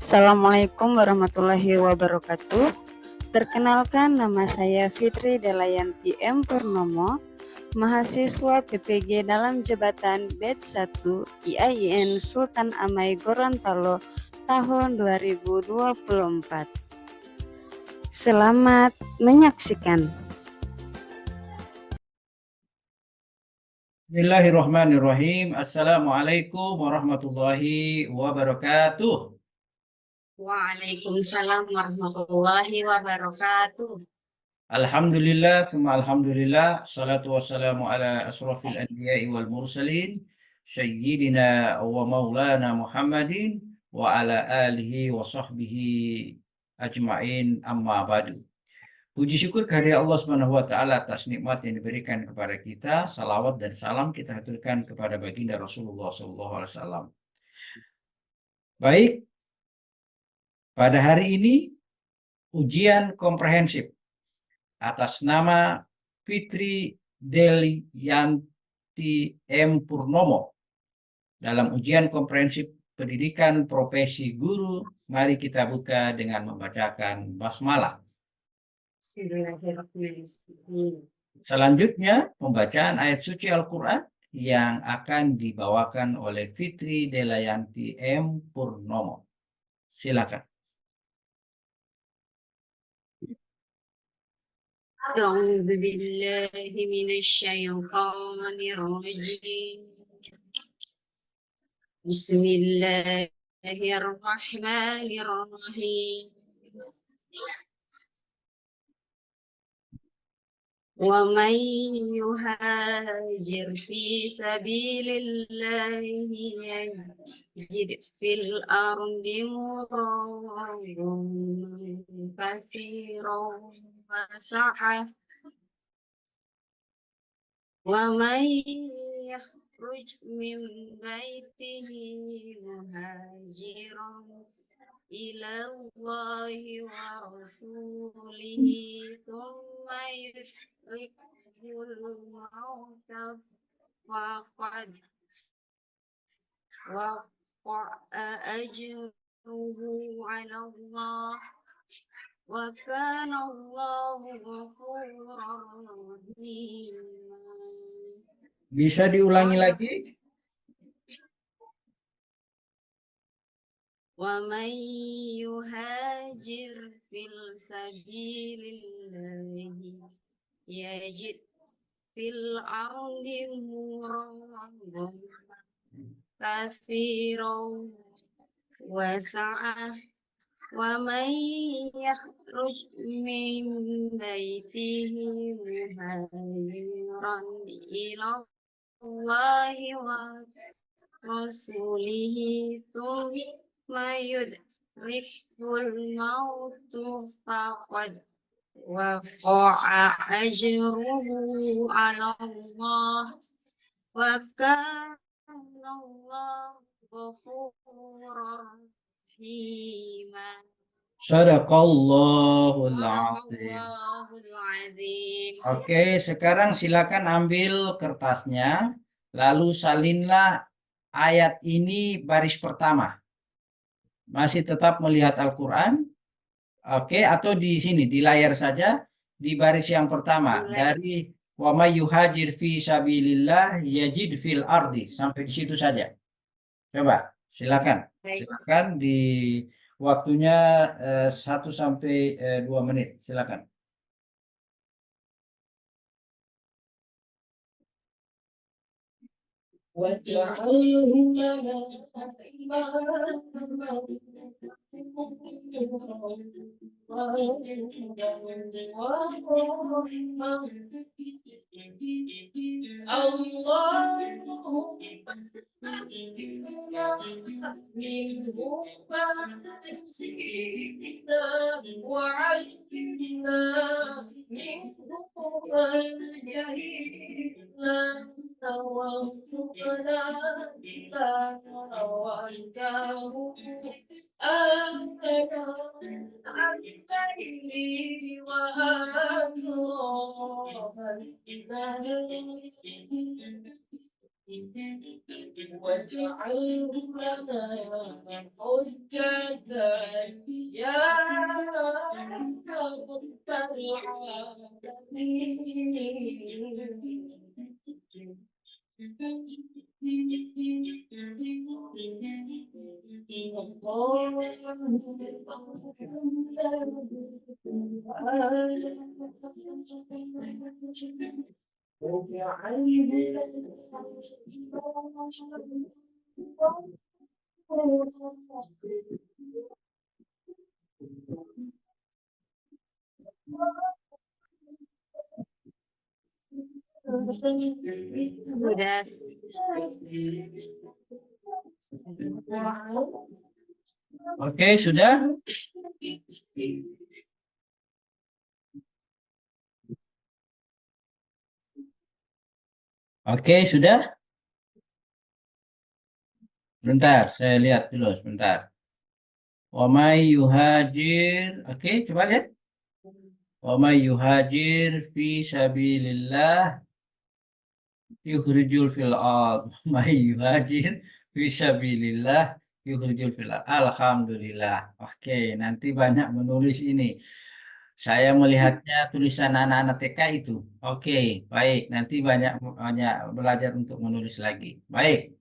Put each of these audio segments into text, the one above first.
Assalamualaikum warahmatullahi wabarakatuh. Perkenalkan, nama saya Fitri Delayanti M. Purnomo, mahasiswa PPG dalam jabatan batch 1 IAIN Sultan Amai Gorontalo tahun 2024. Selamat menyaksikan. Bismillahirrahmanirrahim. Assalamualaikum warahmatullahi wabarakatuh. Waalaikumsalam warahmatullahi wabarakatuh. Alhamdulillah, summa alhamdulillah. Salatu wassalamu ala asrafil anbiya'i wal mursalin. Sayyidina wa maulana Muhammadin wa ala alihi wa sahbihi ajma'in amma ba'du. Puji syukur kehadirat Allah Subhanahu wa taala atas nikmat yang diberikan kepada kita. Salawat dan salam kita haturkan kepada baginda Rasulullah sallallahu alaihi wasallam. Baik, pada hari ini ujian komprehensif atas nama Fitri Delianti M. Purnomo dalam ujian komprehensif pendidikan profesi guru. Mari kita buka dengan membacakan basmalah. Selanjutnya pembacaan ayat suci Al-Quran yang akan dibawakan oleh Fitri Delianti M. Purnomo. Silakan. أعوذ بالله من الشيطان الرجيم. بسم الله الرحمن الرحيم. ومن يهاجر في سبيل الله يجد في الأرض مراغما كثيرا وسعة ومن يخرج من بيته مهاجرا إلى الله ورسوله ثم يدركه الموت فقد وقع أجره على الله وكان الله غفورا رحيما. Bisa diulangi lagi? ومن يهاجر في سبيل الله يجد في الأرض مراغما كثيرا وسعة ومن يخرج من بيته مهاجرا إلى الله ورسوله ثم يدركه الموت فقد وقع أجره على الله وكان الله غفورا رحيما. Sadaqallahul azim. Sadaqallahul azim. Oke, sekarang silakan ambil kertasnya, lalu salinlah ayat ini baris pertama. Masih tetap melihat Al-Quran? Oke, atau di sini, di layar saja, di baris yang pertama. Dari wa may yuhajir fi sabilillah yajid fil ardi. Sampai di situ saja. Coba, silakan. Silakan di waktunya 1 sampai 2 menit. Silakan. واجعله لنا وعلمنا منه ما جهلنا وارزقنا تلاوته آمنا عن الليل وآخر الليل واجعله لنا حجة يا رب العالمين. Sudah. Oke, sudah? Oke, sudah? Bentar, saya lihat dulu sebentar. Wa may yuhajir. Oke, coba lihat. Wa may yuhajir fi sabilillah yukhrijul fil ard. May yuhajir fi sabilillah yukhrijul fil ard. Alhamdulillah. Oke, nanti banyak menulis ini. Saya melihatnya tulisan anak-anak TK itu. Oke, baik. Nanti banyak banyak belajar untuk menulis lagi. Baik.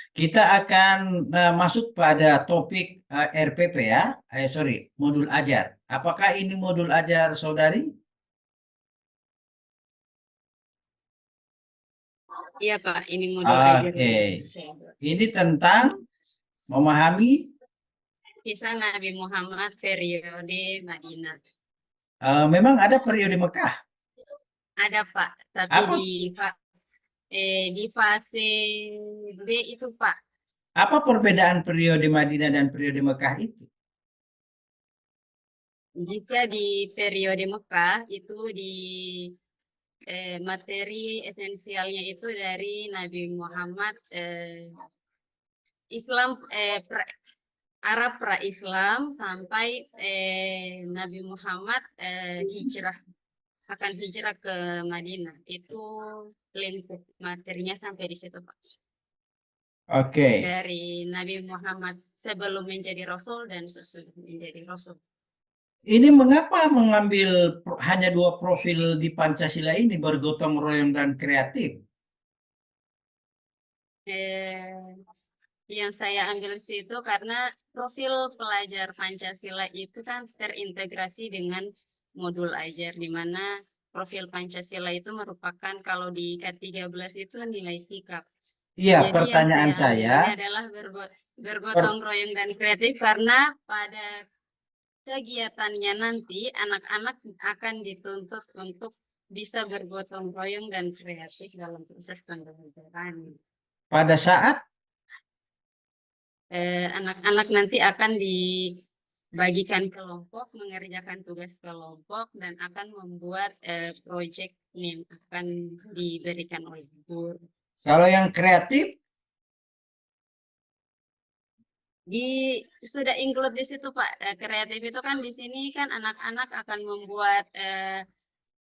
Kita akan masuk pada topik RPP ya. Sorry, modul ajar. Apakah ini modul ajar saudari? Iya Pak, ini modul ajar. Oke. Ini tentang memahami Kisah Nabi Muhammad periode Madinah. memang ada periode Mekah. Ada Pak, tapi Apa? di fase B itu Pak. Apa perbedaan periode Madinah dan periode Mekah itu? Jika di periode Mekah itu di materi esensialnya itu dari Nabi Muhammad Islam Arab pra-Islam sampai Nabi Muhammad akan hijrah ke Madinah. Itu lingkup materinya sampai di situ Pak. Oke. Dari Nabi Muhammad sebelum menjadi Rasul dan sesudah menjadi Rasul. Ini mengapa mengambil hanya 2 profil di Pancasila ini, bergotong royong dan kreatif? Yang saya ambil situ karena profil pelajar Pancasila itu kan terintegrasi dengan modul ajar, di mana profil Pancasila itu merupakan kalau di K13 itu nilai sikap. Iya, Jadi pertanyaan yang saya ambil saya, ini adalah bergotong royong dan kreatif, karena pada kegiatannya nanti anak-anak akan dituntut untuk bisa bergotong royong dan kreatif dalam proses pembelajaran. pada saat Anak-anak nanti akan dibagikan kelompok, mengerjakan tugas kelompok, dan akan membuat proyek yang akan diberikan oleh guru. kalau yang kreatif, Sudah include di situ Pak. Kreatif itu kan di sini kan anak-anak akan membuat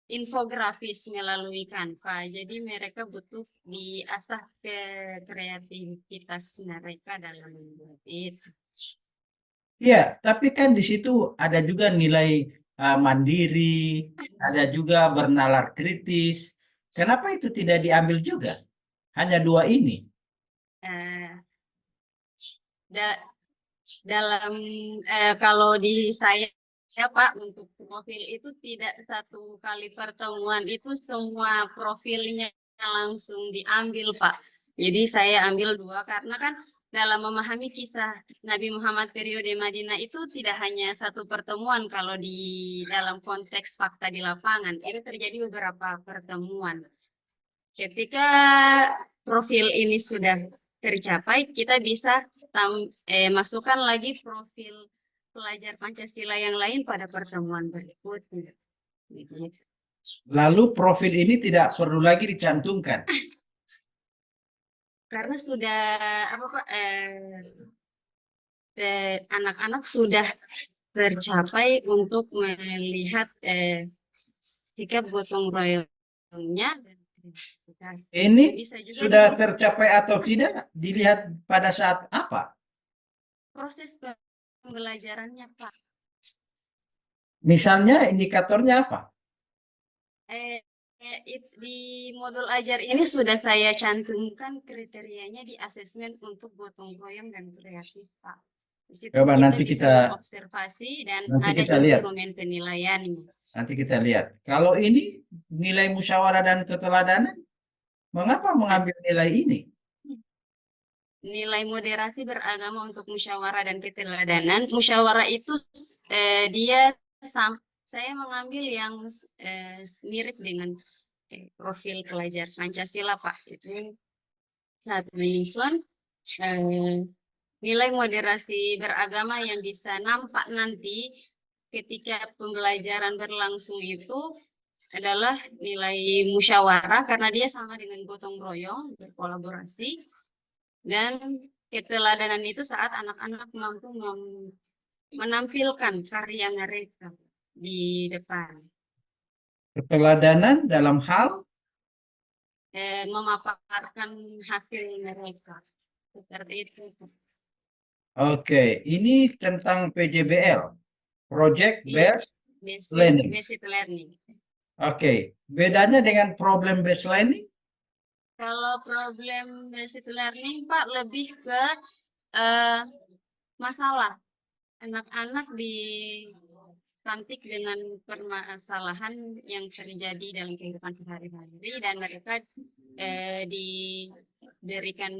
infografis melalui Canva. Jadi mereka butuh diasah ke kreativitas mereka dalam membuat itu. ya, tapi kan di situ ada juga nilai mandiri, ada juga bernalar kritis. Kenapa itu tidak diambil juga? Hanya 2 ini. Eh, dalam kalau di saya ya Pak, untuk profil itu tidak satu kali pertemuan itu semua profilnya langsung diambil Pak. Jadi saya ambil 2 karena kan dalam memahami kisah Nabi Muhammad periode Madinah itu tidak hanya satu pertemuan. Kalau di dalam konteks fakta di lapangan itu terjadi beberapa pertemuan. Ketika profil ini sudah tercapai, kita bisa masukkan lagi profil pelajar Pancasila yang lain pada pertemuan berikutnya. Lalu profil ini tidak perlu lagi dicantumkan. Karena sudah apa Pak, anak-anak sudah tercapai untuk melihat sikap gotong royongnya dan kreativitas. Ini Bisa juga sudah di tercapai atau tidak dilihat pada saat apa? proses pembelajarannya, Pak. Misalnya indikatornya apa? Di modul ajar ini sudah saya cantumkan kriterianya di asesmen untuk gotong royong dan kreatif, Pak. Di situ Coba kita nanti bisa kita mengobservasi dan nanti ada kita lihat. instrumen penilaiannya. Nanti kita lihat. Kalau ini nilai musyawarah dan keteladanan, mengapa mengambil nilai ini? Nilai moderasi beragama untuk musyawarah dan keteladanan. Musyawarah itu dia saya mengambil yang mirip dengan profil pelajar Pancasila, Pak. Itu saat menyusun nilai moderasi beragama yang bisa nampak nanti ketika pembelajaran berlangsung itu adalah nilai musyawarah karena dia sama dengan gotong royong, berkolaborasi, dan keteladanan itu saat anak-anak mampu menampilkan karya mereka di depan. Keteladanan dalam hal Memaparkan hasil mereka. Seperti itu. Oke, ini tentang PJBL, Project Iya, Based Learning. basic learning. Oke, bedanya dengan problem based learning? Kalau problem basic learning, Pak, lebih ke masalah. Anak-anak dipantik dengan permasalahan yang terjadi dalam kehidupan sehari-hari dan mereka diberikan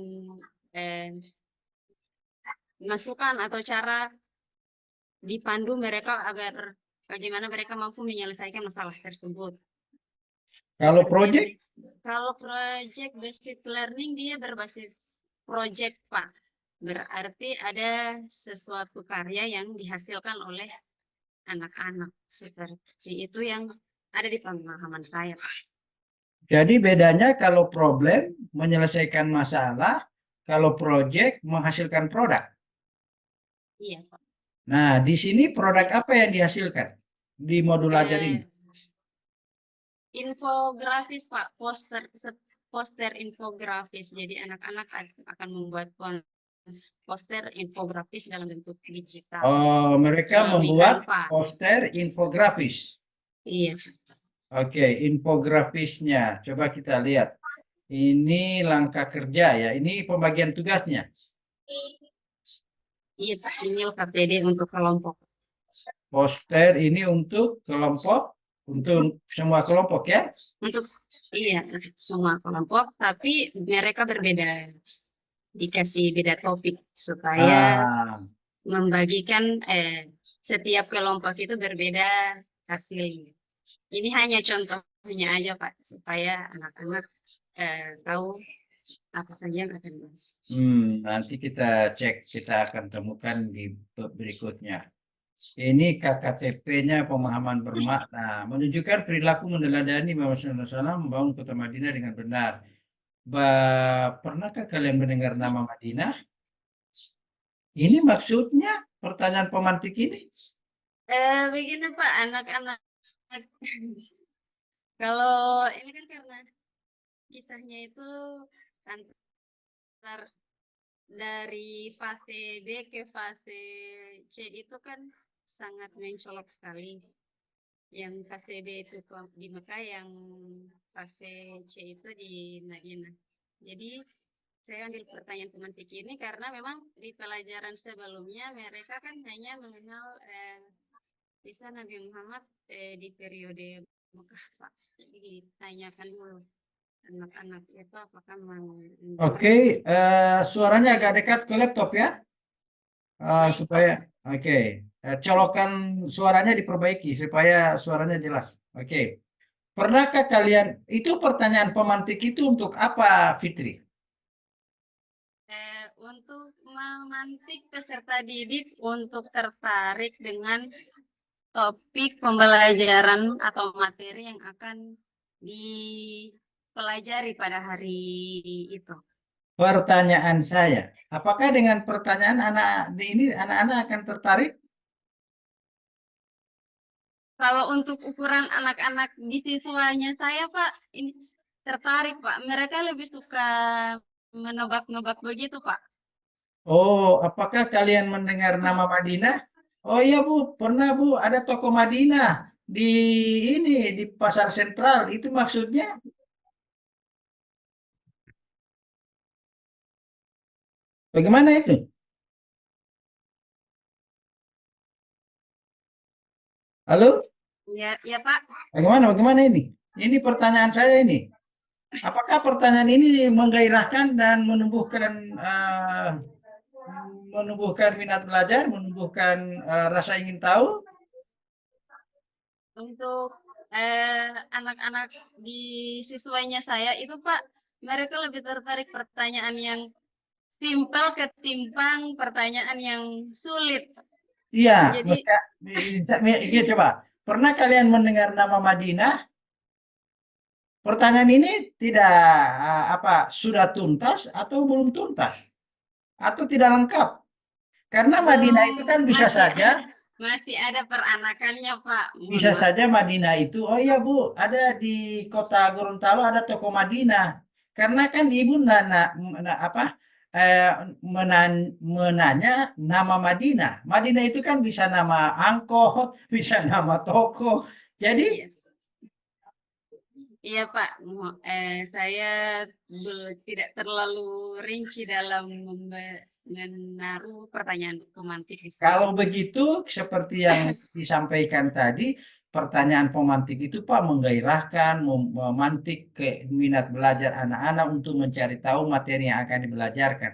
masukan atau cara dipandu mereka agar bagaimana mereka mampu menyelesaikan masalah tersebut. Kalau project? Kalau project based learning dia berbasis project, Pak. Berarti ada sesuatu karya yang dihasilkan oleh anak-anak. Seperti itu yang ada di pemahaman saya, Pak. Jadi bedanya kalau problem menyelesaikan masalah, kalau project menghasilkan produk. Iya, Pak. Nah, di sini produk apa yang dihasilkan di modul ajar ini? Infografis, Pak, poster infografis. Jadi anak-anak akan membuat poster infografis dalam bentuk digital. Oh, mereka melalui membuat Canva. poster infografis. Iya. Oke, infografisnya. Coba kita lihat. Ini langkah kerja ya. Ini pembagian tugasnya. Iya, Pak. Ini KPD untuk kelompok. Poster ini untuk kelompok, untuk semua kelompok ya? Untuk semua kelompok, tapi mereka berbeda, dikasih beda topik supaya membagikan setiap kelompok itu berbeda hasilnya. Ini hanya contohnya aja, Pak, supaya anak-anak tahu apa saja yang akan dibahas. Nanti kita cek, kita akan temukan di berikutnya. Ini KKTP-nya pemahaman bermakna, menunjukkan perilaku meneladani Muhammad SAW membangun kota Madinah dengan benar. Pernahkah kalian mendengar nama Madinah? Ini maksudnya pertanyaan pemantik ini? Begini, Pak, anak-anak. Kalau ini kan karena kisahnya itu antar dari fase B ke fase C itu kan sangat mencolok sekali. Yang fase B itu di Mekah, yang fase C itu di Madinah. Jadi saya ambil pertanyaan pemantik ini karena memang di pelajaran sebelumnya mereka kan hanya mengenal bisa Nabi Muhammad di periode Mekah, Pak. Jadi ditanyakan dulu anak-anak itu apakah mau. Oke, suaranya agak dekat ke laptop ya, supaya colokan suaranya diperbaiki supaya suaranya jelas. Oke. Pernahkah kalian, itu pertanyaan pemantik itu untuk apa, Fitri? Untuk memantik peserta didik untuk tertarik dengan topik pembelajaran atau materi yang akan dipelajari pada hari itu. Pertanyaan saya, apakah dengan pertanyaan anak-anak akan tertarik? Kalau untuk ukuran anak-anak di siswanya saya, Pak, ini tertarik, Pak. Mereka lebih suka menebak-nebak begitu, Pak. Oh, apakah kalian mendengar nama Madinah? Oh iya Bu, pernah Bu, ada toko Madinah di ini di Pasar Sentral. Itu maksudnya? Bagaimana itu? Halo? Ya, ya, Pak. Bagaimana ini? Ini pertanyaan saya ini. Apakah pertanyaan ini menggairahkan dan menumbuhkan minat belajar, menumbuhkan rasa ingin tahu? Untuk anak-anak di siswanya saya itu, Pak, mereka lebih tertarik pertanyaan yang simpel ketimbang pertanyaan yang sulit. Iya, Jadi, iya coba. Pernah kalian mendengar nama Madinah? Pertanyaan ini tidak sudah tuntas atau belum tuntas atau tidak lengkap? Karena Madinah itu kan belum bisa saja masih ada peranakannya, Pak. Mohon bisa maaf. saja Madinah itu, oh iya Bu, ada di kota Gorontalo ada toko Madinah. Karena kan Ibu eh, menanya nama Madinah. Madinah itu kan bisa nama angkot, bisa nama toko. Jadi Iya. Iya, Pak. Saya tidak terlalu rinci dalam menaruh pertanyaan pemantik di sini. kalau begitu seperti yang disampaikan tadi, pertanyaan pemantik itu Pak menggairahkan, memantik ke minat belajar anak-anak untuk mencari tahu materi yang akan dibelajarkan.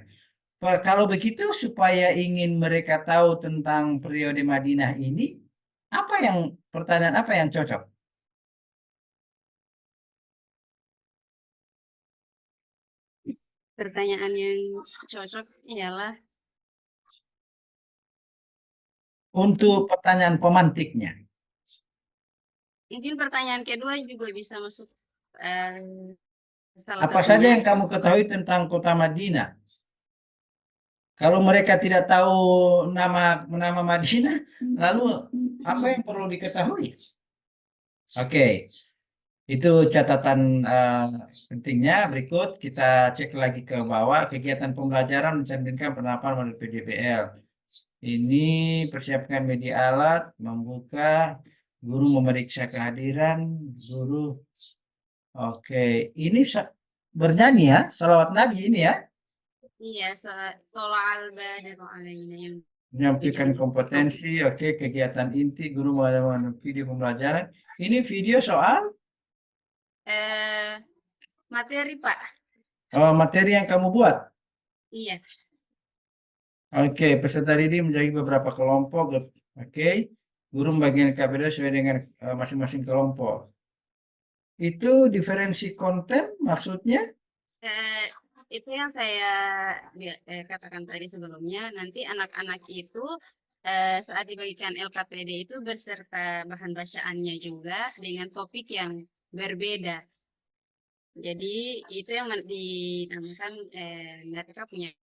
Kalau begitu supaya ingin mereka tahu tentang periode Madinah ini, pertanyaan apa yang cocok? Pertanyaan yang cocok ialah Untuk pertanyaan pemantiknya, mungkin pertanyaan kedua juga bisa masuk salah apa saja satunya. yang kamu ketahui tentang kota Madinah? Kalau mereka tidak tahu nama nama Madinah, lalu apa yang perlu diketahui? Oke, itu catatan pentingnya. Berikut kita cek lagi ke bawah. Kegiatan pembelajaran mencerminkan penerapan model PJBL. Ini persiapkan media alat, membuka, guru memeriksa kehadiran, guru. Oke, ini bernyanyi ya, salawat Nabi ini ya. Iya, tolak al-badru alaina yang Menyampaikan begitu. kompetensi, oke, kegiatan inti, guru mengajarkan video pembelajaran. Ini video soal Eh, materi, Pak. materi yang kamu buat. Iya. Oke, peserta didik menjadi beberapa kelompok. Oke, guru membagikan KPD sesuai dengan masing-masing kelompok. Itu diferensi konten maksudnya? Eh, itu yang saya katakan tadi sebelumnya. Nanti anak-anak itu saat dibagikan LKPD itu berserta bahan bacaannya juga dengan topik yang berbeda. Jadi itu yang dinamakan mereka punya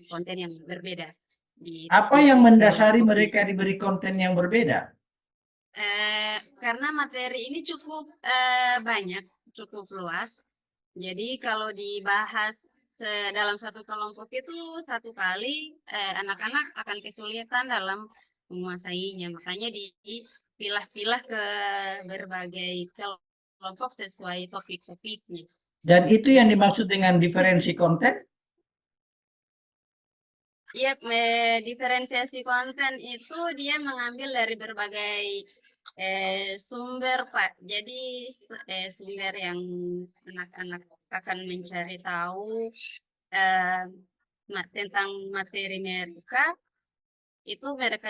konten yang berbeda di Apa yang mendasari kelompok mereka itu. diberi konten yang berbeda? Karena materi ini cukup banyak, cukup luas. Jadi kalau dibahas dalam satu kelompok itu satu kali anak-anak akan kesulitan dalam menguasainya. Makanya dipilah-pilah ke berbagai kelompok sesuai topik-topiknya. Dan itu Seperti yang itu. dimaksud dengan diferensi konten? Iya, diferensiasi konten itu dia mengambil dari berbagai sumber, Pak. Jadi sumber yang anak-anak akan mencari tahu eh, tentang materi mereka, itu mereka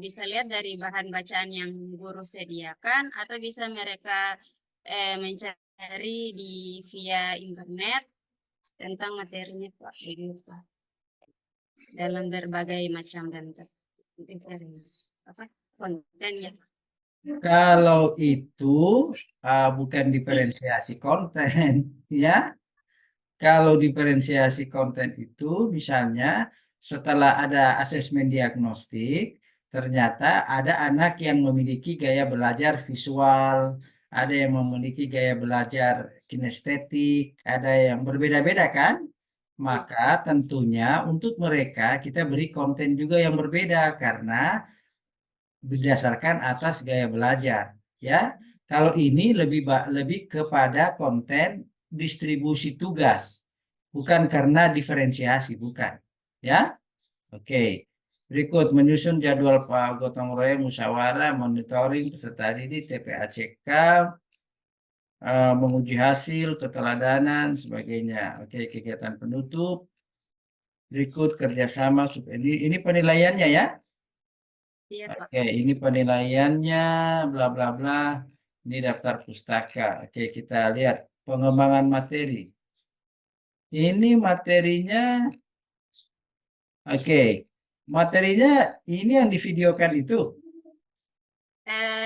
bisa lihat dari bahan bacaan yang guru sediakan, atau bisa mereka mencari via internet tentang materinya, Pak. Begitu. Dalam berbagai macam bentuk konten ya. Kalau itu bukan diferensiasi konten, ya. Kalau diferensiasi konten itu misalnya setelah ada asesmen diagnostik, ternyata ada anak yang memiliki gaya belajar visual, ada yang memiliki gaya belajar kinestetik, ada yang berbeda-beda kan? Maka tentunya untuk mereka kita beri konten juga yang berbeda karena berdasarkan atas gaya belajar, ya. Kalau ini lebih kepada konten distribusi tugas, bukan karena diferensiasi, bukan, ya. Oke. Berikut menyusun jadwal gotong royong musyawarah, monitoring peserta didik, TPACK, menguji hasil, keteladanan, sebagainya. Oke, kegiatan penutup. Berikut kerjasama. Ini penilaiannya ya. Iya, Pak. Oke, ini penilaiannya, bla bla bla. Ini daftar pustaka. Oke, kita lihat pengembangan materi. Ini materinya, oke, materinya ini yang divideokan itu.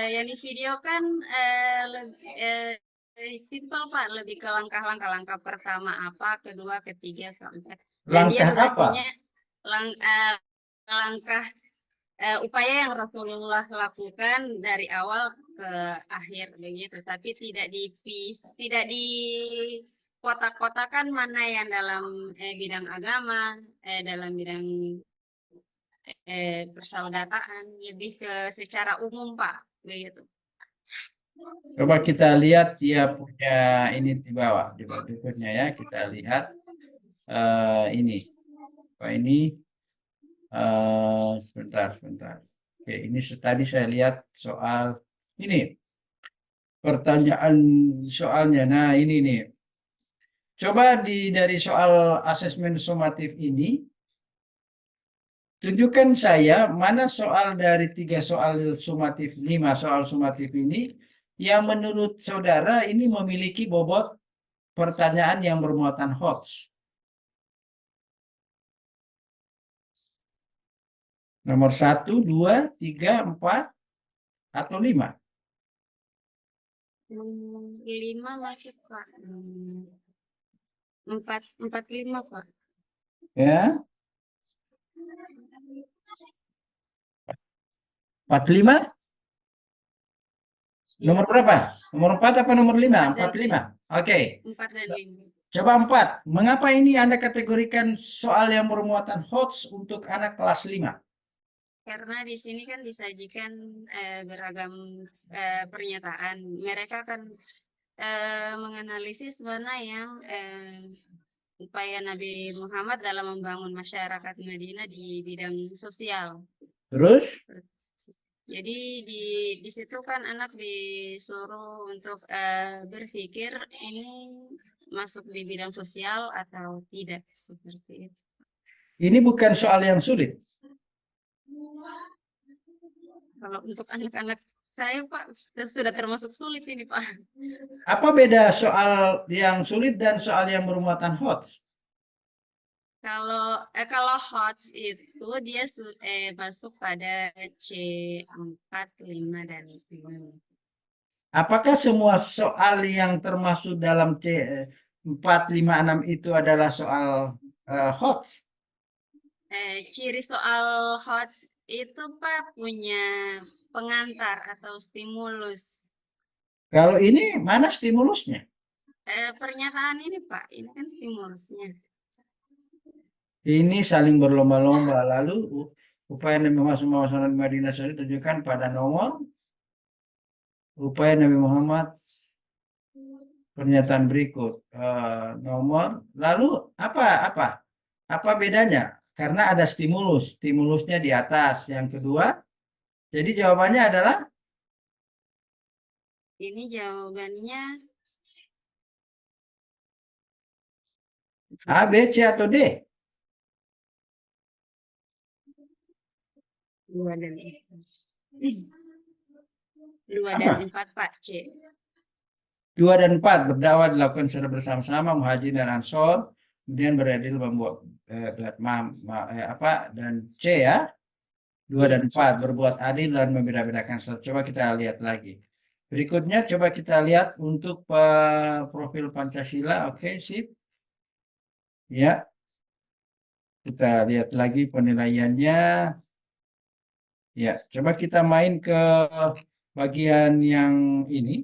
Yang di video kan lebih simpel Pak, lebih ke langkah pertama apa, kedua, ketiga, keempat. Dan dia Langkah apa? durasinya langkah upaya yang Rasulullah lakukan dari awal ke akhir begitu, tapi tidak dikotak-kotakan mana yang dalam bidang agama, dalam bidang persaudaraan, lebih ke secara umum Pak begitu. Coba kita lihat dia punya ini di bawah berikutnya ya. Kita lihat ini. Apa ini? Sebentar. Oke, ini tadi saya lihat soal ini pertanyaan soalnya. Nah, ini nih. Coba dari soal asesmen sumatif ini, tunjukkan saya mana soal dari 3 soal sumatif, 5 soal sumatif ini yang menurut saudara ini memiliki bobot pertanyaan yang bermuatan hoax. Nomor 1, 2, 3, 4, atau 5. 5 masuk Pak. 5 Pak. Ya. 45? Nomor berapa? Nomor 4 apa nomor 5? 45. Oke. 4 dan 5. Coba 4. Mengapa ini Anda kategorikan soal yang bermuatan hoax untuk anak kelas 5? Karena di sini kan disajikan beragam pernyataan. Mereka akan menganalisis mana yang upaya Nabi Muhammad dalam membangun masyarakat Madinah di bidang sosial. Terus? Jadi di situ kan anak disuruh untuk berpikir ini masuk di bidang sosial atau tidak, seperti itu. Ini bukan soal yang sulit. Kalau untuk anak-anak saya Pak sudah termasuk sulit ini Pak. Apa beda soal yang sulit dan soal yang bermuatan hoax? Kalau hot itu dia masuk pada C4, 5 dan 6. Apakah semua soal yang termasuk dalam C4, 5, 6 itu adalah soal hoax? Ciri soal hot itu Pak punya pengantar atau stimulus. Kalau ini mana stimulusnya? Pernyataan ini Pak, ini kan stimulusnya. Ini saling berlomba-lomba. Lalu upaya Nabi Muhammad Madinah Suri tunjukkan pada nomor upaya Nabi Muhammad pernyataan berikut. Nomor. Lalu apa bedanya? Karena ada stimulusnya di atas. Yang kedua, jadi jawabannya adalah ini jawabannya A, B, C, atau D? 2 dan 4 Pak, C. 2 dan 4 berdakwah dilakukan secara bersama-sama Muhajir dan Ansor, kemudian beradil membuat dan C ya. 2 dan 4 berbuat adil dan membeda-bedakan. Coba kita lihat lagi. Berikutnya coba kita lihat untuk profil Pancasila. Oke, sip. Ya. Kita lihat lagi penilaiannya. Ya, coba kita main ke bagian yang ini.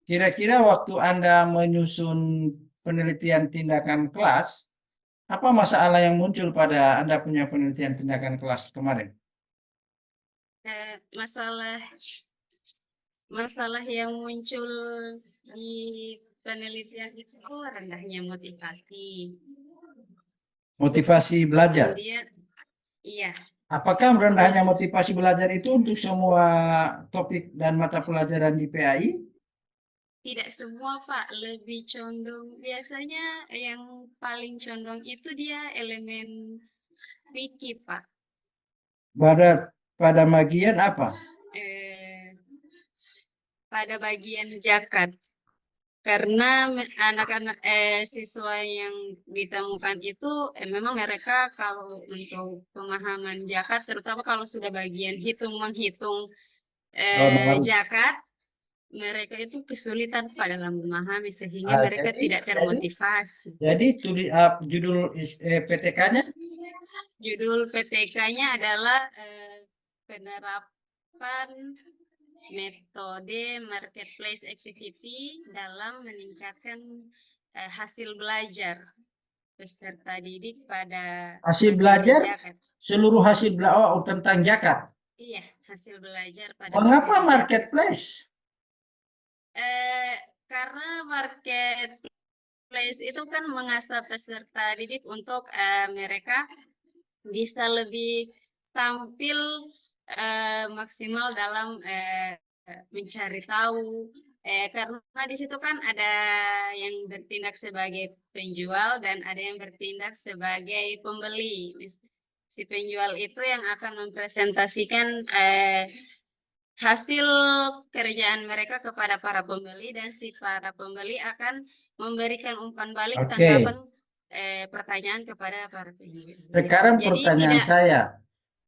kira-kira waktu Anda menyusun penelitian tindakan kelas, apa masalah yang muncul pada Anda punya penelitian tindakan kelas kemarin? Masalah masalah yang muncul di penelitian itu rendahnya motivasi. Motivasi belajar. Kemudian, iya, Apakah rendahnya motivasi belajar itu untuk semua topik dan mata pelajaran di PAI? tidak semua Pak, lebih condong. Biasanya yang paling condong itu dia elemen fikih Pak. Pada bagian apa? Eh, pada bagian zakat. Karena anak-anak siswa yang ditemukan itu memang mereka kalau untuk pemahaman zakat, terutama kalau sudah bagian menghitung Harus. zakat, mereka itu kesulitan Pak dalam memahami sehingga mereka tidak termotivasi. Jadi judul PTK-nya Judul PTK-nya adalah penerapan metode marketplace activity dalam meningkatkan hasil belajar peserta didik pada hasil materi belajar, zakat. seluruh hasil belajar tentang zakat. Iya, hasil belajar pada Mengapa materi marketplace? Karena marketplace itu kan mengasah peserta didik untuk mereka bisa lebih tampil maksimal dalam mencari tahu. Karena di situ kan ada yang bertindak sebagai penjual dan ada yang bertindak sebagai pembeli. Si penjual itu yang akan mempresentasikan hasil kerjaan mereka kepada para pembeli dan si para pembeli akan memberikan umpan balik tanggapan pertanyaan kepada para penjual. Sekarang Jadi pertanyaan saya,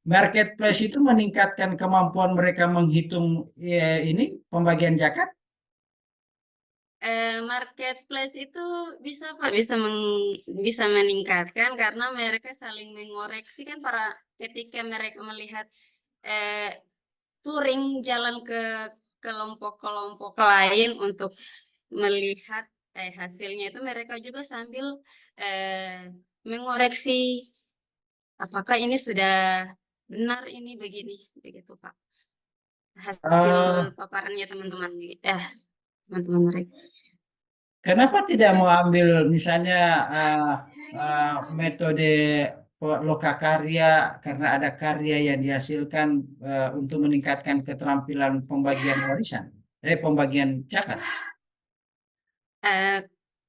marketplace itu meningkatkan kemampuan mereka menghitung ini pembagian zakat? Marketplace itu bisa Pak, bisa meningkatkan karena mereka saling mengoreksi kan ketika mereka melihat touring jalan ke kelompok-kelompok lain untuk melihat hasilnya itu mereka juga sambil mengoreksi apakah ini sudah benar ini begini begitu Pak hasil paparannya teman-teman teman-teman mereka. Kenapa tidak mau ambil misalnya metode lokakarya karena ada karya yang dihasilkan untuk meningkatkan keterampilan pembagian warisan, pembagian zakat?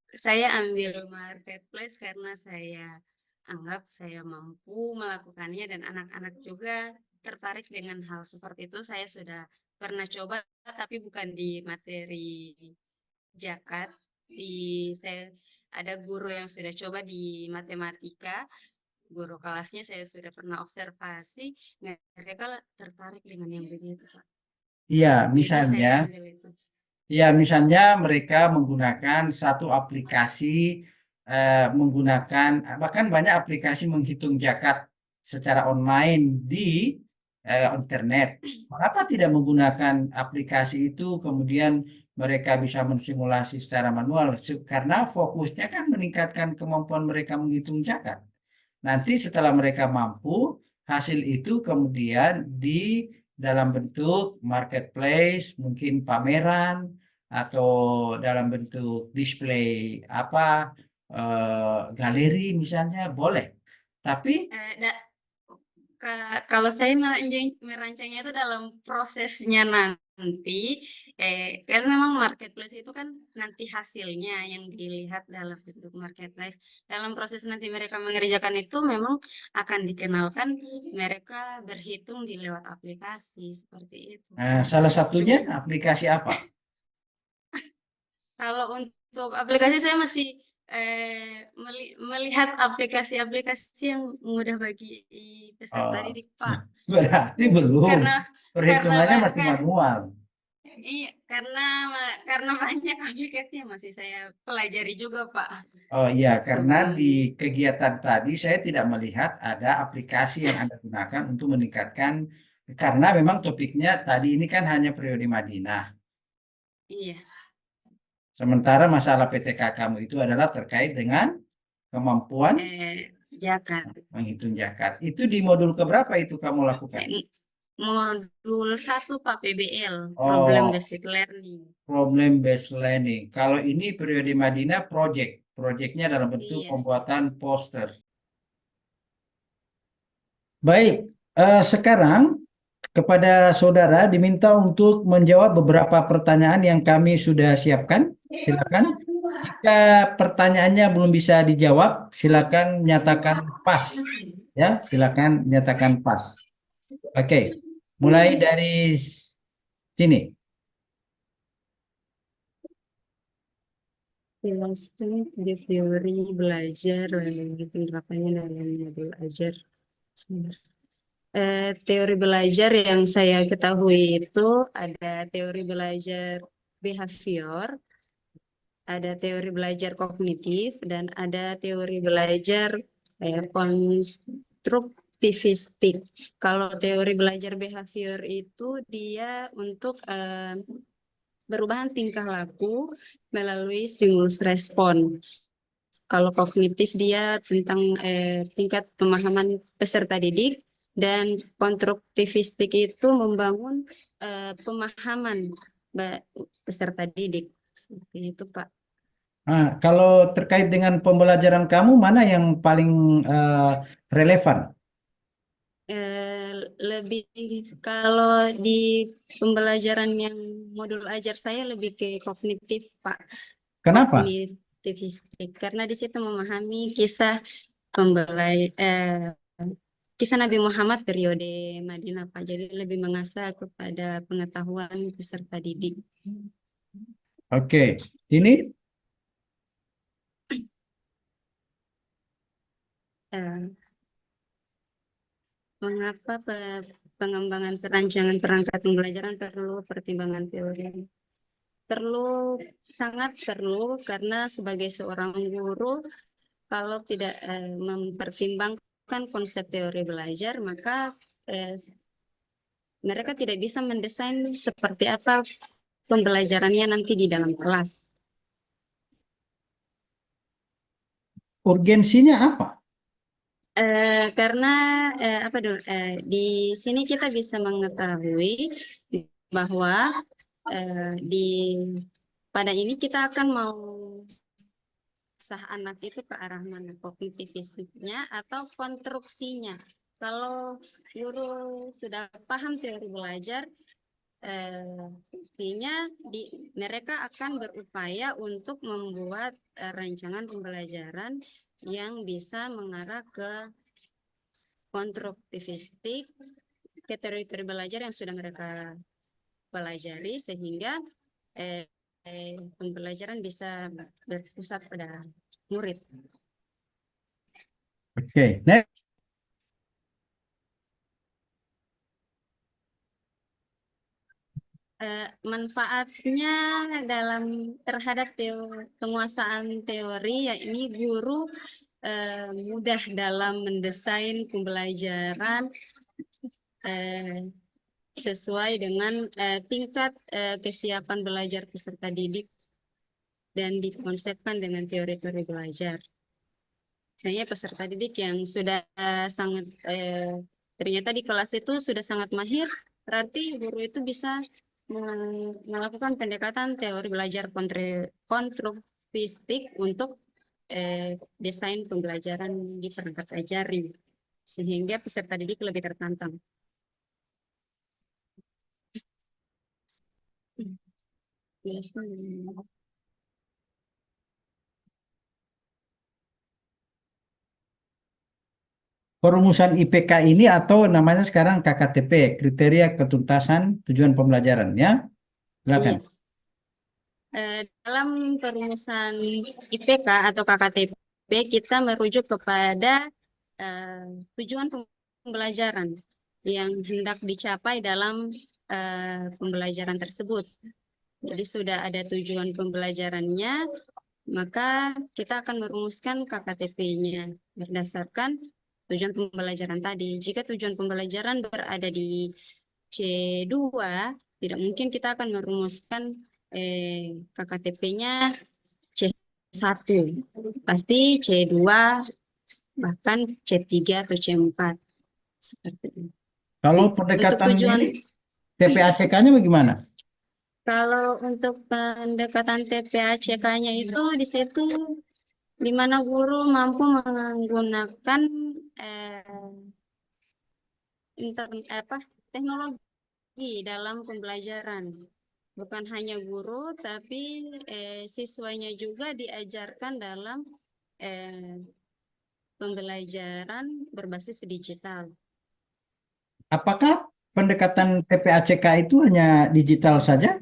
Saya ambil marketplace karena saya anggap saya mampu melakukannya dan anak-anak juga tertarik dengan hal seperti itu. Saya sudah pernah coba tapi bukan di materi zakat. Saya ada guru yang sudah coba di matematika, guru kelasnya saya sudah pernah observasi, mereka tertarik dengan yang begitu Pak. Iya, Jadi saya ambil itu. Ya, misalnya mereka menggunakan satu aplikasi, menggunakan bahkan banyak aplikasi menghitung zakat secara online di internet. Mengapa tidak menggunakan aplikasi itu, kemudian mereka bisa mensimulasi secara manual? Karena fokusnya kan meningkatkan kemampuan mereka menghitung zakat. Nanti setelah mereka mampu, hasil itu kemudian di dalam bentuk marketplace, mungkin pameran, atau dalam bentuk display galeri misalnya boleh. Tapi kalau saya merancangnya itu dalam prosesnya nanti, kan memang marketplace itu kan nanti hasilnya yang dilihat dalam bentuk marketplace. Dalam proses nanti mereka mengerjakan itu memang akan dikenalkan mereka berhitung di lewat aplikasi seperti itu. Salah satunya aplikasi apa? Kalau untuk aplikasi saya masih melihat aplikasi-aplikasi yang mudah bagi peserta didik Pak. Berarti belum. Perhitungannya masih manual. Iya, karena banyak aplikasi yang masih saya pelajari juga Pak. Oh iya, karena di kegiatan tadi saya tidak melihat ada aplikasi yang Anda gunakan untuk meningkatkan, karena memang topiknya tadi ini kan hanya periode Madinah. Iya. Sementara masalah PTK kamu itu adalah terkait dengan kemampuan Zakat. menghitung zakat. Itu di modul keberapa itu kamu lakukan? Modul 1 Pak PBL, Oh. Problem Basic Learning. Problem based learning. Kalau ini periode Madinah project. Projectnya dalam bentuk Iya. pembuatan poster. Baik, sekarang kepada saudara diminta untuk menjawab beberapa pertanyaan yang kami sudah siapkan. Silakan. Jika pertanyaannya belum bisa dijawab, silakan nyatakan pas. Ya, silakan nyatakan pas. Oke, mulai dari sini. Jelaskan di teori belajar dan penerapannya dalam modul ajar. Teori belajar yang saya ketahui itu ada teori belajar behavior, ada teori belajar kognitif, dan ada teori belajar konstruktivistik. Kalau teori belajar behavior itu dia untuk perubahan tingkah laku melalui stimulus respon. Kalau kognitif dia tentang tingkat pemahaman peserta didik, dan konstruktivistik itu membangun pemahaman peserta didik. Seperti itu, Pak. Nah, kalau terkait dengan pembelajaran kamu, mana yang paling relevan? Lebih kalau di pembelajaran yang modul ajar saya lebih ke kognitif, Pak. Kenapa? Kognitivistik, karena di situ memahami kisah kisah Nabi Muhammad periode Madinah, Pak. Jadi lebih mengasah kepada pengetahuan peserta didik. Oke, ini Mengapa pengembangan perancangan perangkat pembelajaran perlu pertimbangan teori? Sangat perlu, karena sebagai seorang guru, kalau tidak mempertimbangkan konsep teori belajar, maka mereka tidak bisa mendesain seperti apa pembelajarannya nanti di dalam kelas. urgensinya apa? Karena di sini kita bisa mengetahui bahwa pada ini kita akan mau sah anak itu ke arah mana, kognitivistiknya atau konstruksinya. Kalau guru sudah paham teori belajar, pastinya mereka akan berupaya untuk membuat rancangan pembelajaran yang bisa mengarah ke konstruktivistik, ke teori-teori belajar yang sudah mereka pelajari, sehingga pembelajaran bisa berpusat pada murid. Oke, next. Manfaatnya terhadap penguasaan teori, yakni guru mudah dalam mendesain pembelajaran sesuai dengan tingkat kesiapan belajar peserta didik dan dikonsepkan dengan teori-teori belajar. Misalnya peserta didik yang sudah sangat ternyata di kelas itu sudah sangat mahir, berarti guru itu bisa melakukan pendekatan teori belajar konstruktivistik untuk desain pembelajaran di perangkat ajarin, sehingga peserta didik lebih tertantang. Perumusan IPK ini atau namanya sekarang KKTP, kriteria ketuntasan tujuan pembelajaran, ya? Silakan. Dalam perumusan IPK atau KKTP, kita merujuk kepada tujuan pembelajaran yang hendak dicapai dalam pembelajaran tersebut. Jadi sudah ada tujuan pembelajarannya, maka kita akan merumuskan KKTP-nya berdasarkan tujuan pembelajaran tadi. Jika tujuan pembelajaran berada di C2, tidak mungkin kita akan merumuskan KKTP-nya C1, pasti C2, bahkan C3 atau C4 seperti itu. Kalau Untuk pendekatan tujuan ini TPACK-nya bagaimana? Kalau untuk pendekatan TPACK-nya itu di situ di mana guru mampu menggunakan teknologi dalam pembelajaran. Bukan hanya guru, tapi siswanya juga diajarkan dalam pembelajaran berbasis digital. Apakah pendekatan TPACK itu hanya digital saja?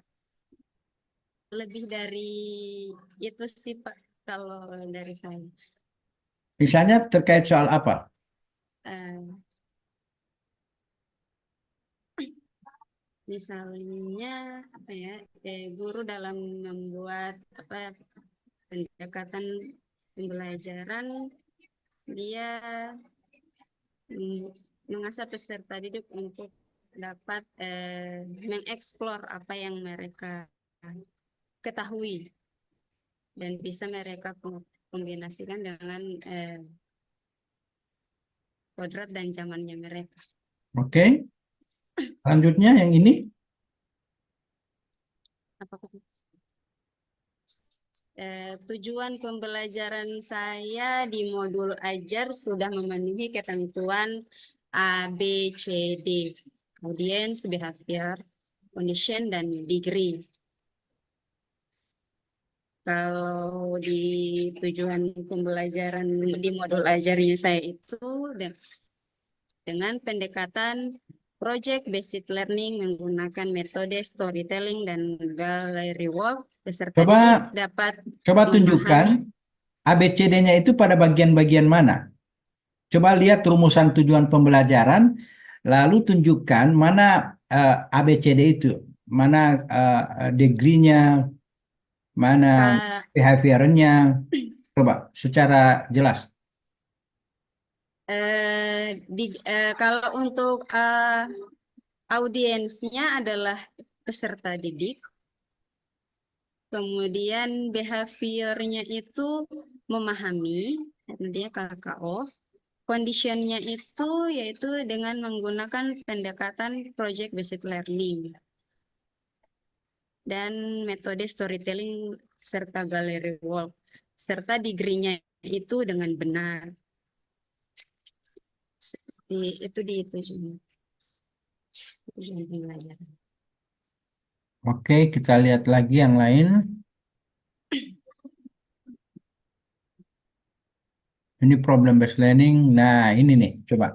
Lebih dari itu sih Pak, kalau dari saya. Misalnya terkait soal apa? Eh, Misalnya apa ya, guru dalam membuat pendekatan pembelajaran, dia mengasah peserta didik untuk dapat mengeksplor apa yang mereka ketahui dan bisa mereka kombinasikan dengan kodrat dan zamannya mereka. Oke. Selanjutnya yang ini. Apakah tujuan pembelajaran saya di modul ajar sudah memenuhi ketentuan A, B, C, D, audience, behavior, condition, dan degree. Kalau di tujuan pembelajaran di modul ajarnya saya itu dengan pendekatan project based learning menggunakan metode storytelling dan gallery walk, peserta didik dapat Coba memahami. tunjukkan ABCD-nya itu pada bagian-bagian mana? Coba lihat rumusan tujuan pembelajaran, lalu tunjukkan mana ABCD itu, mana degree-nya, mana behavior-nya. Coba secara jelas. Kalau untuk audiensnya adalah peserta didik, kemudian behaviornya itu memahami, dia KKO. Conditionnya itu yaitu dengan menggunakan pendekatan project based learning dan metode storytelling serta gallery walk, serta degree-nya itu dengan benar. Itu pembelajaran. Oke, kita lihat lagi yang lain. Ini problem based learning. Nah, ini nih, coba.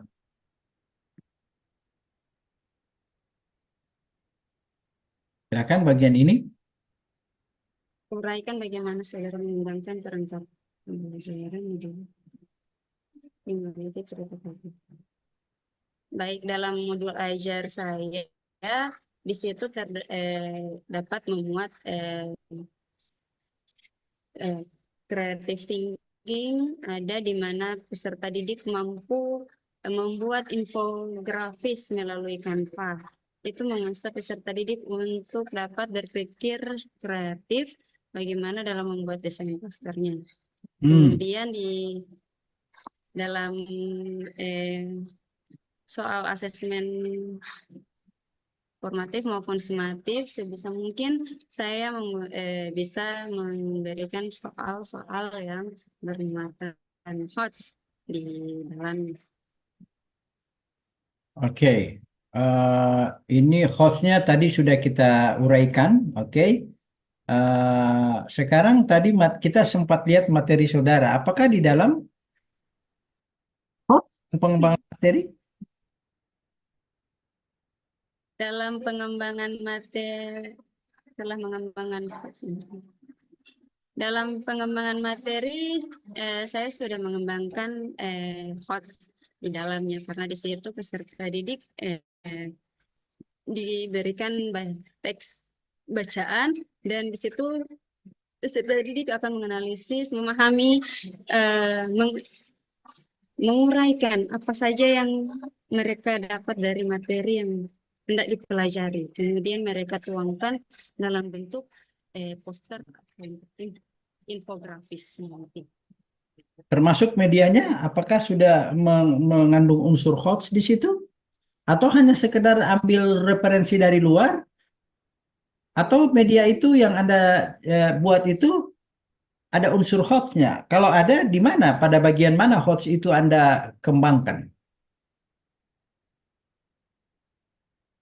Silakan bagian ini. Uraikan bagaimana saudara mengembangkan perangkat pembelajaran baik dalam modul ajar saya, di situ dapat memuat creative thinking, ada di mana peserta didik mampu membuat infografis melalui Canva. Itu mengasah peserta didik untuk dapat berpikir kreatif bagaimana dalam membuat desain posternya. Kemudian di dalam soal asesmen formatif maupun sumatif, sebisa mungkin saya bisa memberikan soal-soal yang bermuatan HOTS di dalam. Oke. Ini hostnya tadi sudah kita uraikan, oke. Sekarang tadi kita sempat lihat materi saudara. Apakah di dalam pengembangan materi? Dalam pengembangan materi, dalam pengembangan materi, saya sudah mengembangkan HOTS di dalamnya, karena di situ peserta didik diberikan teks bacaan, dan di situ peserta didik akan menganalisis, memahami, menguraikan apa saja yang mereka dapat dari materi yang hendak dipelajari. Kemudian mereka tuangkan dalam bentuk poster atau infografis nanti. Termasuk medianya, apakah sudah mengandung unsur hoax di situ? Atau hanya sekedar ambil referensi dari luar? Atau media itu yang Anda buat itu ada unsur hoax-nya? Kalau ada, di mana? Pada bagian mana hoax itu Anda kembangkan?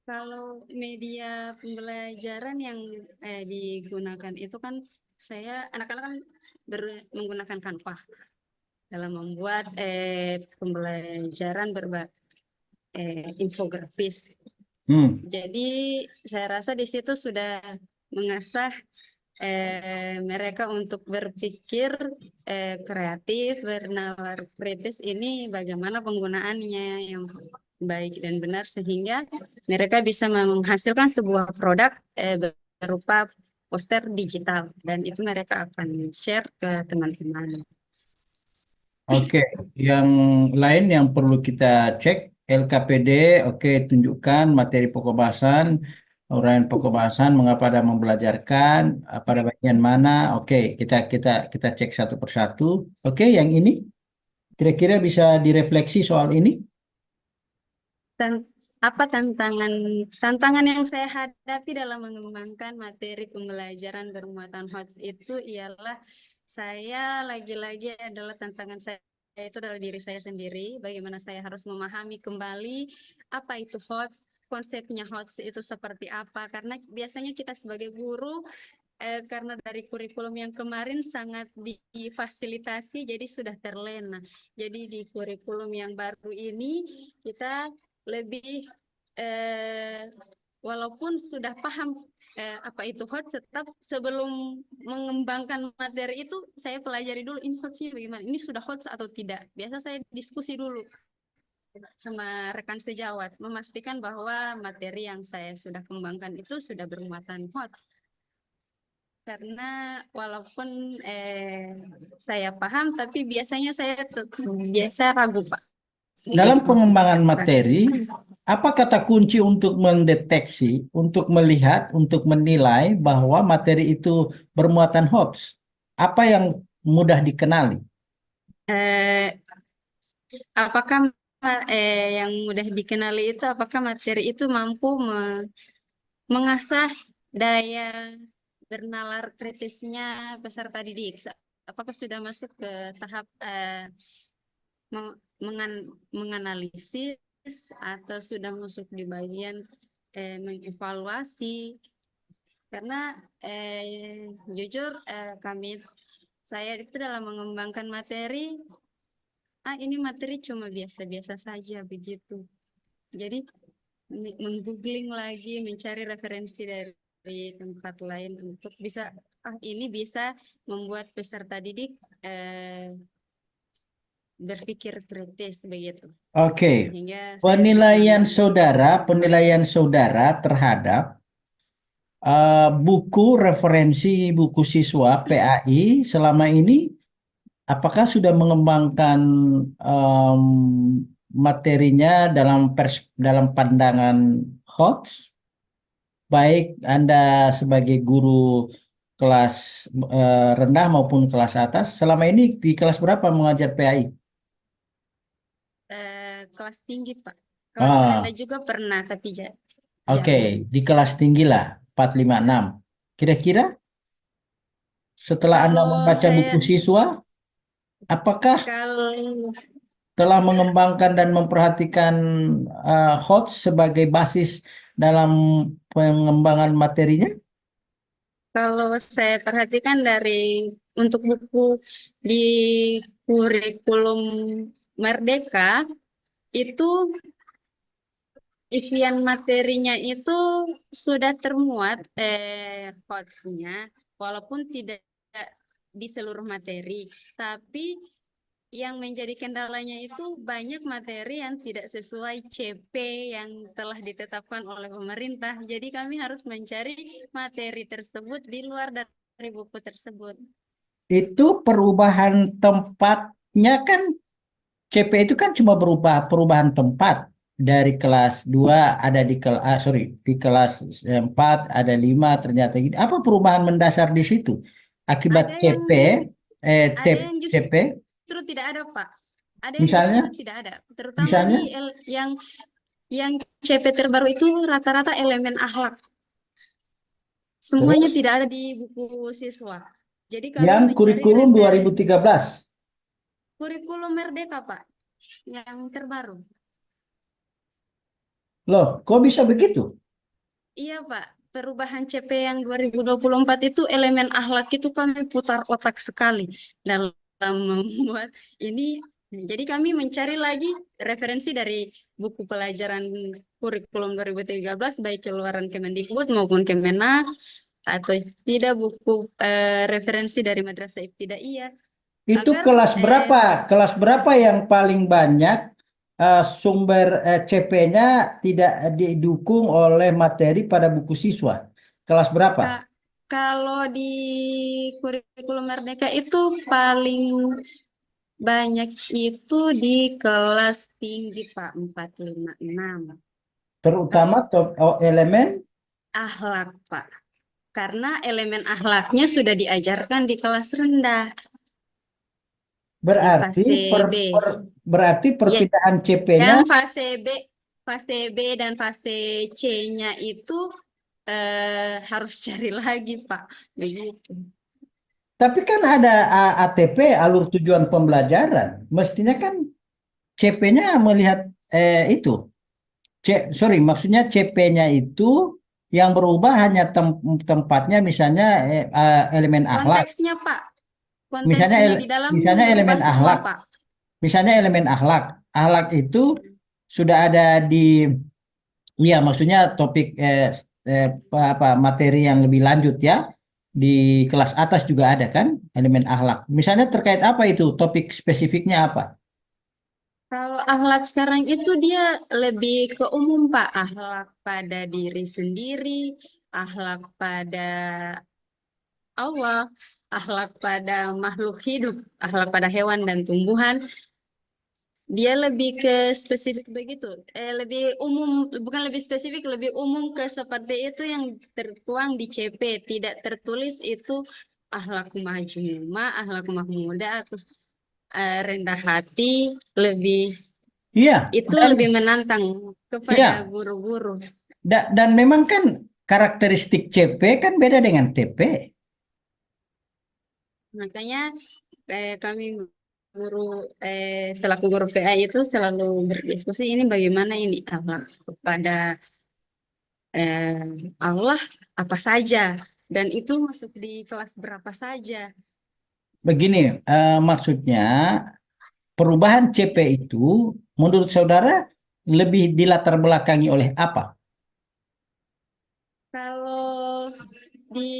Kalau media pembelajaran yang digunakan itu kan anak-anak kan menggunakan Canva dalam membuat pembelajaran infografis. Jadi saya rasa di situ sudah mengasah mereka untuk berpikir kreatif, bernalar kritis ini bagaimana penggunaannya yang baik dan benar sehingga mereka bisa menghasilkan sebuah produk berupa poster digital dan itu mereka akan share ke teman-teman. Oke, yang lain yang perlu kita cek LKPD, tunjukkan materi pokok bahasan, uraian pokok bahasan, mengapa Anda membelajarkan, pada bagian mana. Kita cek satu persatu. Yang ini kira-kira bisa direfleksi soal ini. Dan apa tantangan yang saya hadapi dalam mengembangkan materi pembelajaran bermuatan hoax itu ialah saya lagi-lagi adalah tantangan saya itu adalah diri saya sendiri, bagaimana saya harus memahami kembali apa itu hoax, konsepnya hoax itu seperti apa, karena biasanya kita sebagai guru karena dari kurikulum yang kemarin sangat difasilitasi jadi sudah terlena. Jadi di kurikulum yang baru ini kita lebih walaupun sudah paham apa itu hoax, tetap sebelum mengembangkan materi itu saya pelajari dulu ini hoaxnya bagaimana, ini sudah hoax atau tidak. Biasa saya diskusi dulu sama rekan sejawat, memastikan bahwa materi yang saya sudah kembangkan itu sudah bermuatan hoax. Karena walaupun saya paham, tapi biasanya saya biasa ragu, Pak. Dalam pengembangan materi, apa kata kunci untuk mendeteksi, untuk melihat, untuk menilai bahwa materi itu bermuatan hoax? Apa yang mudah dikenali? Apakah yang mudah dikenali itu apakah materi itu mampu mengasah daya bernalar kritisnya peserta didik? Apakah sudah masuk ke tahap menganalisis atau sudah masuk di bagian mengevaluasi? Karena jujur saya itu dalam mengembangkan materi, ini materi cuma biasa-biasa saja begitu. Jadi menggoogling lagi, mencari referensi dari tempat lain untuk ini bisa membuat peserta didik berpikir kritis begitu. Penilaian saudara terhadap buku referensi buku siswa PAI selama ini, apakah sudah mengembangkan materinya dalam pandangan hoax? Baik Anda sebagai guru kelas rendah maupun kelas atas, selama ini di kelas berapa mengajar PAI? Kelas tinggi, Pak. Kelas rendah juga pernah, tapi di kelas tinggi lah, 4, 5, 6. Kira-kira setelah Anda membaca buku siswa, apakah telah mengembangkan dan memperhatikan hoax sebagai basis dalam pengembangan materinya? Kalau saya perhatikan untuk buku di kurikulum Merdeka, itu isian materinya itu sudah termuat hoax-nya, walaupun tidak di seluruh materi, tapi yang menjadi kendalanya itu banyak materi yang tidak sesuai CP yang telah ditetapkan oleh pemerintah. Jadi kami harus mencari materi tersebut di luar dari buku tersebut. Itu perubahan tempatnya kan, CP itu kan cuma berubah perubahan tempat. dari kelas 2 ada di kelas di kelas 4 ada 5 ternyata gini. Apa perubahan mendasar di situ? Akibat Ada yang ada yang CP justru tidak ada, Pak. Ada yang misalnya justru tidak ada. Terutama misalnya di yang CP terbaru itu rata-rata elemen akhlak. Semuanya terus tidak ada di buku siswa. Jadi kami yang mencari kurikulum referensi 2013. kurikulum Merdeka, Pak, yang terbaru. Loh, kok bisa begitu? Iya, Pak. Perubahan CP yang 2024 itu elemen akhlak itu kami putar otak sekali dalam membuat ini. Jadi kami mencari lagi referensi dari buku pelajaran kurikulum 2013 baik keluaran Kemendikbud maupun Kemenak atau tidak buku referensi dari Madrasah Ibtidaiyah Itu agar kelas berapa? Kelas berapa yang paling banyak sumber CP-nya tidak didukung oleh materi pada buku siswa? Kelas berapa? kalau di kurikulum Merdeka itu paling banyak itu di kelas tinggi, Pak, 456. Terutama Kalau elemen akhlak, Pak. Karena elemen akhlaknya sudah diajarkan di kelas rendah, di berarti fase B. berarti Ya, perpindahan CP-nya. yang fase B dan fase C-nya itu harus cari lagi, Pak. Begitu. Tapi kan ada ATP, alur tujuan pembelajaran. Mestinya kan CP-nya melihat itu. Maksudnya CP-nya itu yang berubah hanya tempatnya misalnya elemen akhlak. Konteksnya, Pak. Misalnya Konteksnya di dalam misalnya berubah elemen semua, akhlak. Pak. Misalnya elemen akhlak. Akhlak itu sudah ada di iya maksudnya topik apa materi yang lebih lanjut ya. Di kelas atas juga ada kan elemen akhlak. Misalnya terkait apa itu? Topik spesifiknya apa? Kalau akhlak sekarang itu dia lebih ke umum, Pak. Akhlak pada diri sendiri, akhlak pada Allah, akhlak pada makhluk hidup, akhlak pada hewan dan tumbuhan. Dia lebih ke spesifik begitu. Lebih umum, bukan lebih spesifik, lebih umum ke seperti itu yang tertuang di CP. Tidak tertulis itu akhlak majmuma, akhlak mahmuda, atau rendah hati, lebih Iya, itu dan lebih menantang kepada iya, guru-guru. dan memang kan karakteristik CP kan beda dengan TP. Makanya kami guru selaku guru PA itu selalu berdiskusi ini bagaimana ini akhlak kepada Allah apa saja dan itu masuk di kelas berapa saja. Begini, maksudnya perubahan CP itu menurut saudara lebih dilatar belakangi oleh apa? Kalau di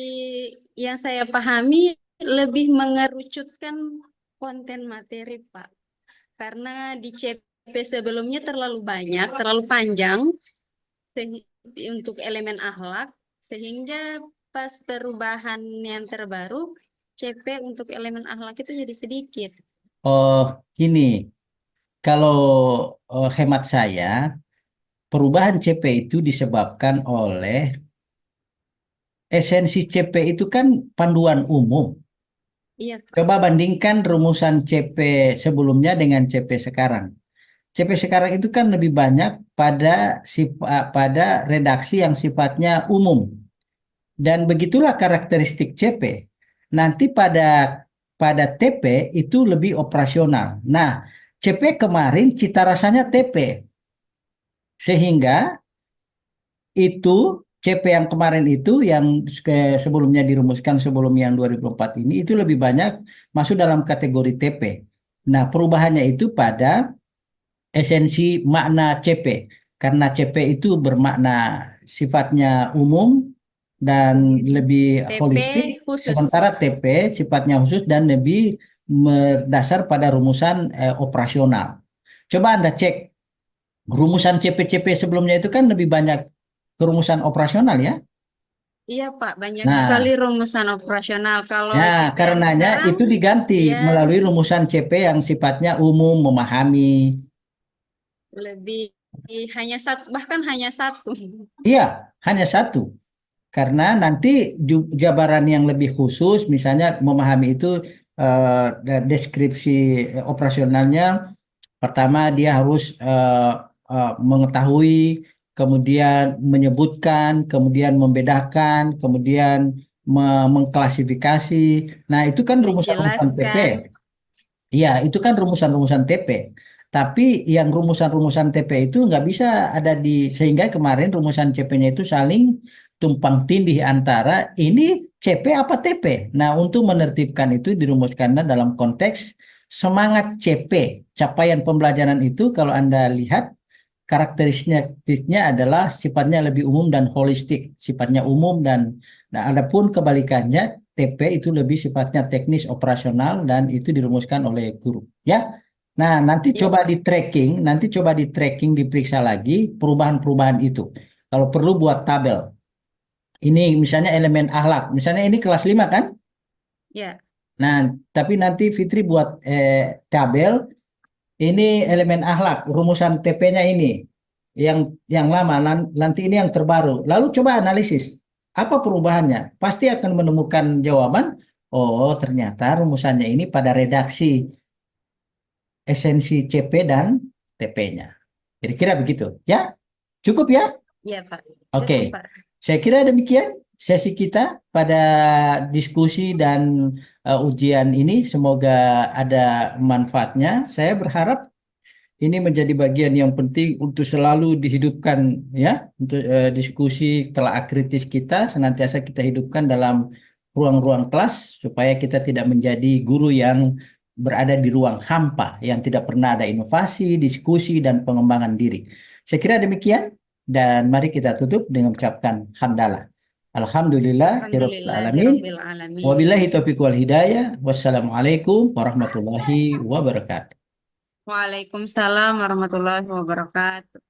yang saya pahami lebih mengerucutkan konten materi, Pak. Karena di CP sebelumnya terlalu banyak, terlalu panjang untuk elemen akhlak, sehingga pas perubahan yang terbaru, CP untuk elemen akhlak itu jadi sedikit. Oh, ini kalau hemat saya, perubahan CP itu disebabkan oleh esensi CP itu kan panduan umum. Iya, Pak. Coba bandingkan rumusan CP sebelumnya dengan CP sekarang. CP sekarang itu kan lebih banyak pada redaksi yang sifatnya umum. Dan begitulah karakteristik CP. Nanti pada TP itu lebih operasional. Nah, CP kemarin cita rasanya TP. Sehingga itu CP yang kemarin itu yang sebelumnya dirumuskan sebelum yang 2004 ini itu lebih banyak masuk dalam kategori TP. Nah, perubahannya itu pada esensi makna CP. Karena CP itu bermakna sifatnya umum dan lebih TP holistik, khusus. sementara TP sifatnya khusus dan lebih berdasar pada rumusan operasional. Coba Anda cek rumusan CP-CP sebelumnya itu kan lebih banyak rumusan operasional ya. Iya, Pak. Banyak sekali Nah, rumusan operasional. Kalau ya CP yang karenanya sekarang, itu diganti dia melalui rumusan CP yang sifatnya umum, memahami. lebih hanya satu, bahkan hanya satu. Iya, hanya satu. Karena nanti jabaran yang lebih khusus, misalnya memahami itu deskripsi operasionalnya, pertama dia harus mengetahui, kemudian menyebutkan, kemudian membedakan, kemudian mengklasifikasi. Nah, itu kan rumusan-rumusan TP. Menjelaskan. Iya, itu kan rumusan-rumusan TP. Tapi yang rumusan-rumusan TP itu nggak bisa ada sehingga kemarin rumusan CP-nya itu saling tumpang tindih antara ini CP apa TP. Nah, untuk menertibkan itu dirumuskannya dalam konteks semangat CP. Capaian pembelajaran itu kalau Anda lihat karakteristiknya adalah sifatnya lebih umum dan holistik, sifatnya umum dan nah, adapun kebalikannya TP itu lebih sifatnya teknis operasional dan itu dirumuskan oleh guru, ya. Nah, Iya, Pak. nanti coba di tracking, diperiksa lagi perubahan-perubahan itu. Kalau perlu buat tabel. Ini misalnya elemen akhlak, misalnya ini kelas 5 kan? Ya, Nah, tapi nanti Fitri buat tabel ini elemen akhlak, rumusan TP-nya ini yang lama, nanti ini yang terbaru. Lalu coba analisis, apa perubahannya? Pasti akan menemukan jawaban, oh ternyata rumusannya ini pada redaksi esensi CP dan TP-nya. Kira-kira begitu, ya? Cukup ya? iya, Pak. Oke, Cukup, Pak. saya kira demikian sesi kita pada diskusi dan ujian ini. Semoga ada manfaatnya. Saya berharap ini menjadi bagian yang penting untuk selalu dihidupkan, ya, untuk diskusi telaah kritis kita senantiasa kita hidupkan dalam ruang-ruang kelas supaya kita tidak menjadi guru yang berada di ruang hampa yang tidak pernah ada inovasi, diskusi dan pengembangan diri. Saya kira demikian dan mari kita tutup dengan mengucapkan hamdalah. Alhamdulillah, Alhamdulillah, alamin. Alhamdulillahirabbil alamin. Wabillahi taufiq wal hidayah. Wassalamualaikum warahmatullahi wabarakatuh. Waalaikumsalam warahmatullahi wabarakatuh.